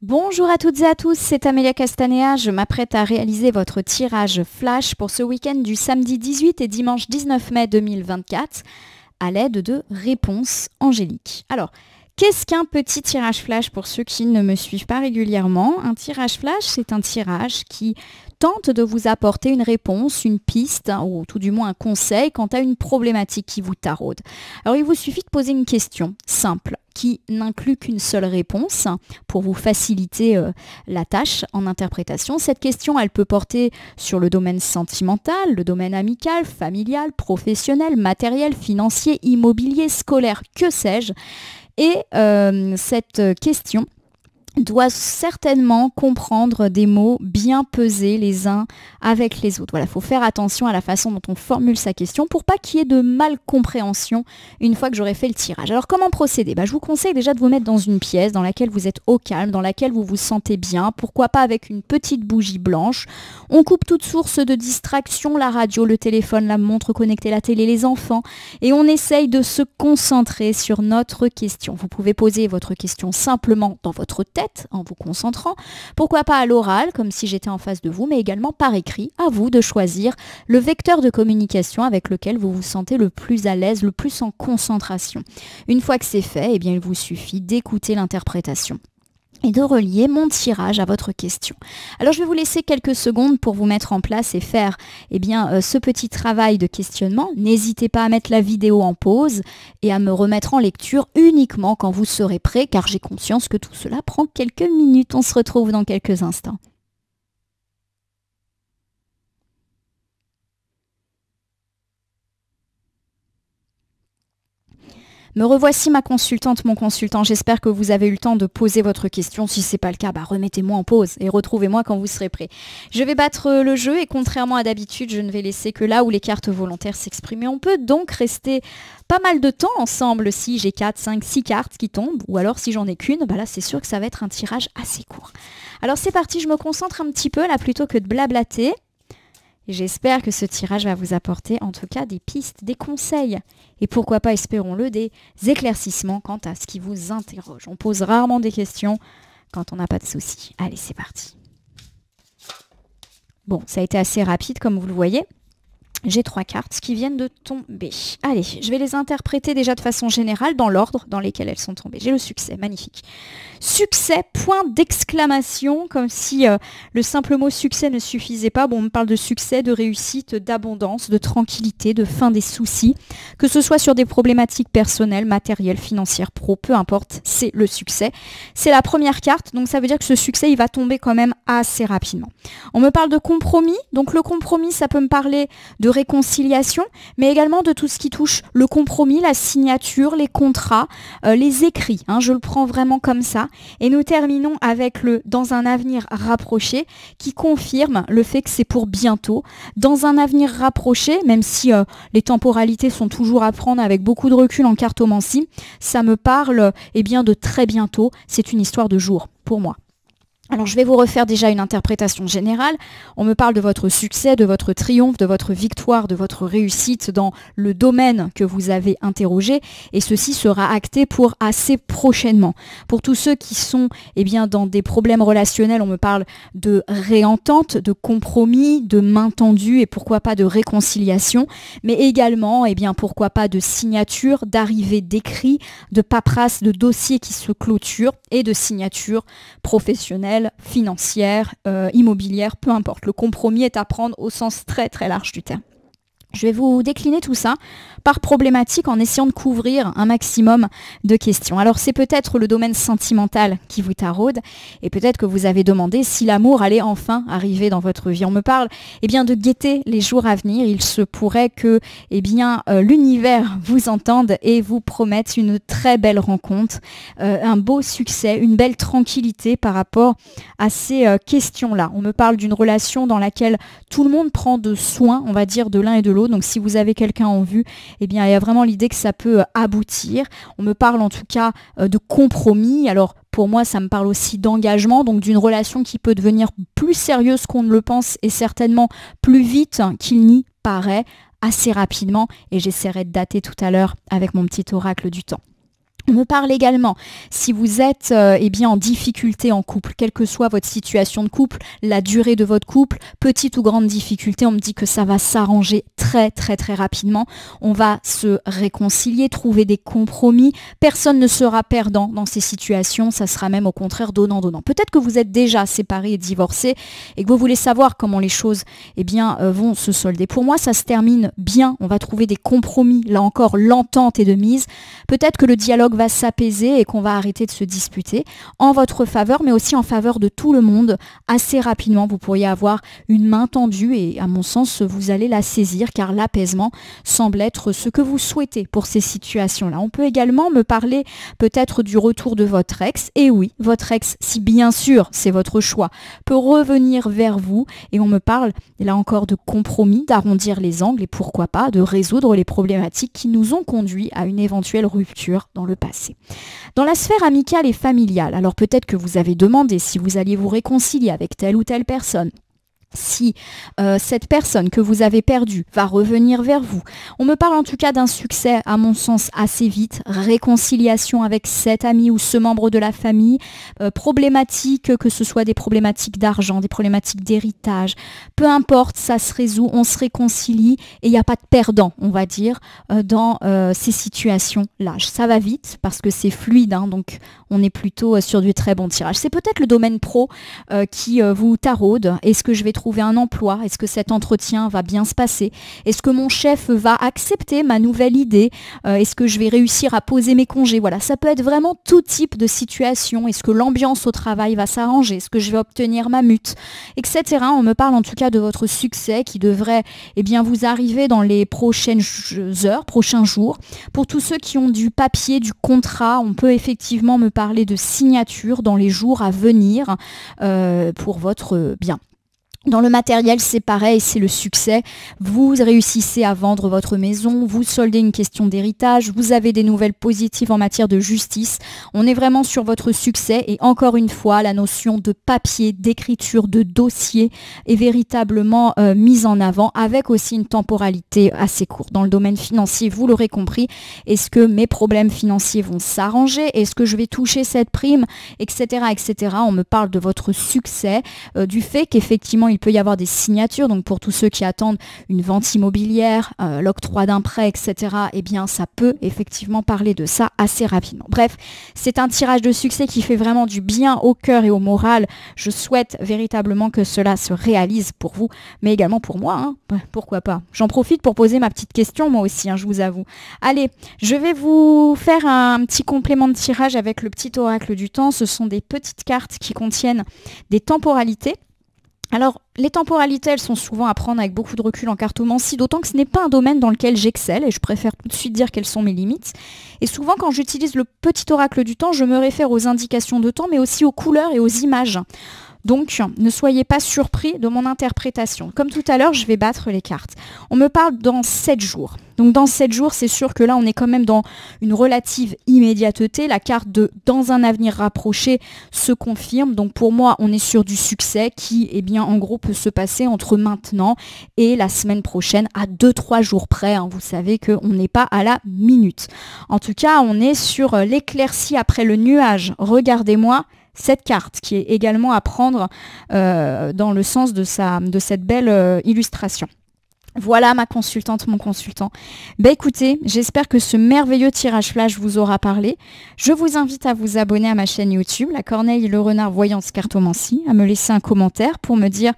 Bonjour à toutes et à tous, c'est Amélia Castanea. Je m'apprête à réaliser votre tirage flash pour ce week-end du samedi 18 et dimanche 19 mai 2024 à l'aide de réponses angéliques. Alors, qu'est-ce qu'un petit tirage flash pour ceux qui ne me suivent pas régulièrement? Un tirage flash, c'est un tirage qui tente de vous apporter une réponse, une piste, ou tout du moins un conseil quant à une problématique qui vous taraude. Alors, il vous suffit de poser une question simple qui n'inclut qu'une seule réponse pour vous faciliter la tâche en interprétation. Cette question, elle peut porter sur le domaine sentimental, le domaine amical, familial, professionnel, matériel, financier, immobilier, scolaire, que sais-je. Et cette question doit certainement comprendre des mots bien pesés les uns avec les autres. Voilà, il faut faire attention à la façon dont on formule sa question pour pas qu'il y ait de malcompréhension une fois que j'aurai fait le tirage. Alors comment procéder? Je vous conseille déjà de vous mettre dans une pièce dans laquelle vous êtes au calme, dans laquelle vous vous sentez bien, pourquoi pas avec une petite bougie blanche. On coupe toute source de distraction, la radio, le téléphone, la montre connectée, la télé, les enfants, et on essaye de se concentrer sur notre question. Vous pouvez poser votre question simplement dans votre tête, en vous concentrant, pourquoi pas à l'oral, comme si j'étais en face de vous, mais également par écrit. À vous de choisir le vecteur de communication avec lequel vous vous sentez le plus à l'aise, le plus en concentration. Une fois que c'est fait, eh bien, il vous suffit d'écouter l'interprétation et de relier mon tirage à votre question. Alors je vais vous laisser quelques secondes pour vous mettre en place et faire ce petit travail de questionnement. N'hésitez pas à mettre la vidéo en pause et à me remettre en lecture uniquement quand vous serez prêt, car j'ai conscience que tout cela prend quelques minutes. On se retrouve dans quelques instants. Me revoici ma consultante, mon consultant. J'espère que vous avez eu le temps de poser votre question. Si ce n'est pas le cas, remettez-moi en pause et retrouvez-moi quand vous serez prêt. Je vais battre le jeu et contrairement à d'habitude, je ne vais laisser que là où les cartes volontaires s'exprimer. On peut donc rester pas mal de temps ensemble si j'ai 4, 5, 6 cartes qui tombent, ou alors si j'en ai qu'une, là c'est sûr que ça va être un tirage assez court. Alors c'est parti, je me concentre un petit peu là plutôt que de blablater. J'espère que ce tirage va vous apporter en tout cas des pistes, des conseils et pourquoi pas, espérons-le, des éclaircissements quant à ce qui vous interroge. On pose rarement des questions quand on n'a pas de soucis. Allez, c'est parti. Bon, ça a été assez rapide comme vous le voyez. J'ai 3 cartes qui viennent de tomber. Allez, je vais les interpréter déjà de façon générale dans l'ordre dans lesquels elles sont tombées. J'ai le succès, magnifique. Succès, point d'exclamation, comme si le simple mot succès ne suffisait pas. Bon, on me parle de succès, de réussite, d'abondance, de tranquillité, de fin des soucis. Que ce soit sur des problématiques personnelles, matérielles, financières, pro, peu importe, c'est le succès. C'est la première carte, donc ça veut dire que ce succès, il va tomber quand même assez rapidement. On me parle de compromis, donc le compromis, ça peut me parler de réconciliation, mais également de tout ce qui touche le compromis, la signature, les contrats, les écrits. Je le prends vraiment comme ça. Et nous terminons avec le « dans un avenir rapproché » qui confirme le fait que c'est pour bientôt. Dans un avenir rapproché, même si les temporalités sont toujours à prendre avec beaucoup de recul en cartomancie, ça me parle de très bientôt. C'est une histoire de jour pour moi. Alors je vais vous refaire déjà une interprétation générale. On me parle de votre succès, de votre triomphe, de votre victoire, de votre réussite dans le domaine que vous avez interrogé et ceci sera acté pour assez prochainement. Pour tous ceux qui sont dans des problèmes relationnels, on me parle de réentente, de compromis, de main tendue et pourquoi pas de réconciliation, mais également pourquoi pas de signature, d'arrivée d'écrits, de paperasse, de dossiers qui se clôturent et de signature professionnelle, financière, immobilière, peu importe. Le compromis est à prendre au sens très très large du terme. Je vais vous décliner tout ça par problématique en essayant de couvrir un maximum de questions. Alors c'est peut-être le domaine sentimental qui vous taraude et peut-être que vous avez demandé si l'amour allait enfin arriver dans votre vie. On me parle de guetter les jours à venir. Il se pourrait que l'univers vous entende et vous promette une très belle rencontre, un beau succès, une belle tranquillité par rapport à ces questions-là. On me parle d'une relation dans laquelle tout le monde prend de soin, on va dire, de l'un et de l'autre. Donc si vous avez quelqu'un en vue, il y a vraiment l'idée que ça peut aboutir. On me parle en tout cas de compromis. Alors pour moi, ça me parle aussi d'engagement, donc d'une relation qui peut devenir plus sérieuse qu'on ne le pense et certainement plus vite qu'il n'y paraît, assez rapidement. Et j'essaierai de dater tout à l'heure avec mon petit oracle du temps. On me parle également, si vous êtes eh bien, en difficulté en couple, quelle que soit votre situation de couple, la durée de votre couple, petite ou grande difficulté, on me dit que ça va s'arranger très très très rapidement. On va se réconcilier, trouver des compromis. Personne ne sera perdant dans ces situations, ça sera même au contraire donnant-donnant. Peut-être que vous êtes déjà séparés et divorcés et que vous voulez savoir comment les choses eh bien, vont se solder. Pour moi, ça se termine bien, on va trouver des compromis. Là encore, l'entente est de mise. Peut-être que le dialogue va s'apaiser et qu'on va arrêter de se disputer en votre faveur, mais aussi en faveur de tout le monde. Assez rapidement, vous pourriez avoir une main tendue et à mon sens, vous allez la saisir car l'apaisement semble être ce que vous souhaitez pour ces situations-là. On peut également me parler peut-être du retour de votre ex. Et oui, votre ex, si bien sûr c'est votre choix, peut revenir vers vous et on me parle là encore de compromis, d'arrondir les angles et pourquoi pas de résoudre les problématiques qui nous ont conduit à une éventuelle rupture dans le passé. Dans la sphère amicale et familiale, alors peut-être que vous avez demandé si vous alliez vous réconcilier avec telle ou telle personne. Si cette personne que vous avez perdue va revenir vers vous. On me parle en tout cas d'un succès, à mon sens, assez vite. Réconciliation avec cet ami ou ce membre de la famille. Problématiques, que ce soit des problématiques d'argent, des problématiques d'héritage. Peu importe, ça se résout, on se réconcilie et il n'y a pas de perdant, on va dire, dans ces situations-là. Ça va vite parce que c'est fluide, hein, donc on est plutôt sur du très bon tirage. C'est peut-être le domaine pro qui vous taraude. Est-ce que je vais trouver un emploi? Est-ce que cet entretien va bien se passer? Est-ce que mon chef va accepter ma nouvelle idée? Est-ce que je vais réussir à poser mes congés? Voilà, ça peut être vraiment tout type de situation. Est-ce que l'ambiance au travail va s'arranger? Est-ce que je vais obtenir ma mute? Etc. On me parle en tout cas de votre succès qui devrait eh bien, vous arriver dans les prochaines heures, prochains jours. Pour tous ceux qui ont du papier, du contrat, on peut effectivement me parler de signature dans les jours à venir pour votre bien. Dans le matériel, c'est pareil, c'est le succès. Vous réussissez à vendre votre maison, vous soldez une question d'héritage, vous avez des nouvelles positives en matière de justice. On est vraiment sur votre succès et encore une fois, la notion de papier, d'écriture, de dossier est véritablement mise en avant avec aussi une temporalité assez courte. Dans le domaine financier, vous l'aurez compris, est-ce que mes problèmes financiers vont s'arranger? Est-ce que je vais toucher cette prime? Etc. etc. On me parle de votre succès, du fait qu'effectivement, il peut y avoir des signatures, donc pour tous ceux qui attendent une vente immobilière, l'octroi d'un prêt, etc., eh bien ça peut effectivement parler de ça assez rapidement. Bref, c'est un tirage de succès qui fait vraiment du bien au cœur et au moral. Je souhaite véritablement que cela se réalise pour vous, mais également pour moi, hein. Pourquoi pas. J'en profite pour poser ma petite question moi aussi, hein, je vous avoue. Allez, je vais vous faire un petit complément de tirage avec le petit oracle du temps. Ce sont des petites cartes qui contiennent des temporalités. Alors, les temporalités, elles sont souvent à prendre avec beaucoup de recul en cartomancie, d'autant que ce n'est pas un domaine dans lequel j'excelle et je préfère tout de suite dire quelles sont mes limites. Et souvent, quand j'utilise le petit oracle du temps, je me réfère aux indications de temps, mais aussi aux couleurs et aux images. Donc, ne soyez pas surpris de mon interprétation. Comme tout à l'heure, je vais battre les cartes. On me parle dans 7 jours. Donc, dans 7 jours, c'est sûr que là, on est quand même dans une relative immédiateté. La carte de « dans un avenir rapproché » se confirme. Donc, pour moi, on est sur du succès qui, eh bien, en gros, peut se passer entre maintenant et la semaine prochaine à 2-3 jours près. Hein. Vous savez qu'on n'est pas à la minute. En tout cas, on est sur l'éclaircie après le nuage. Regardez-moi cette carte qui est également à prendre dans le sens de cette belle illustration. Voilà ma consultante, mon consultant. Ben écoutez, j'espère que ce merveilleux tirage flash vous aura parlé. Je vous invite à vous abonner à ma chaîne YouTube, La Corneille et le Renard Voyance Cartomancie, à me laisser un commentaire pour me dire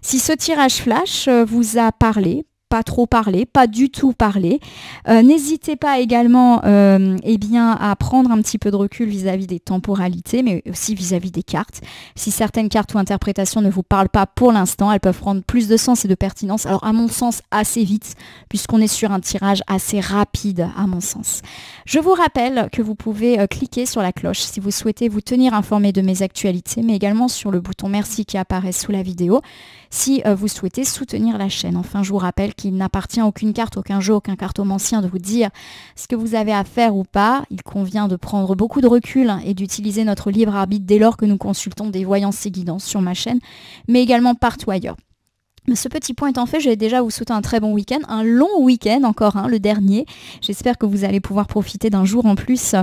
si ce tirage flash vous a parlé. Pas trop parler, pas du tout parler. N'hésitez pas également eh bien, à prendre un petit peu de recul vis-à-vis des temporalités, mais aussi vis-à-vis des cartes. Si certaines cartes ou interprétations ne vous parlent pas pour l'instant, elles peuvent prendre plus de sens et de pertinence. Alors à mon sens, assez vite, puisqu'on est sur un tirage assez rapide à mon sens. Je vous rappelle que vous pouvez cliquer sur la cloche si vous souhaitez vous tenir informé de mes actualités, mais également sur le bouton merci qui apparaît sous la vidéo si vous souhaitez soutenir la chaîne. Enfin, je vous rappelle qu'il n'appartient à aucune carte, aucun jeu, aucun cartomancien de vous dire ce que vous avez à faire ou pas. Il convient de prendre beaucoup de recul et d'utiliser notre libre arbitre dès lors que nous consultons des voyances et guidances sur ma chaîne, mais également partout ailleurs. Ce petit point étant fait, je vais déjà vous souhaiter un très bon week-end, un long week-end encore, le dernier. J'espère que vous allez pouvoir profiter d'un jour en plus,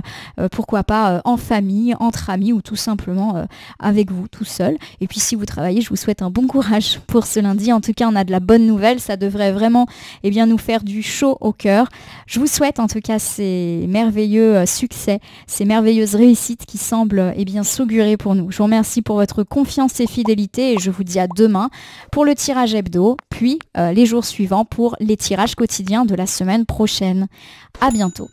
pourquoi pas en famille, entre amis ou tout simplement avec vous, tout seul. Et puis si vous travaillez, je vous souhaite un bon courage pour ce lundi. En tout cas, on a de la bonne nouvelle, ça devrait vraiment nous faire du chaud au cœur. Je vous souhaite en tout cas ces merveilleux succès, ces merveilleuses réussites qui semblent s'augurer pour nous. Je vous remercie pour votre confiance et fidélité et je vous dis à demain pour le tirage hebdo, puis les jours suivants pour les tirages quotidiens de la semaine prochaine. À bientôt.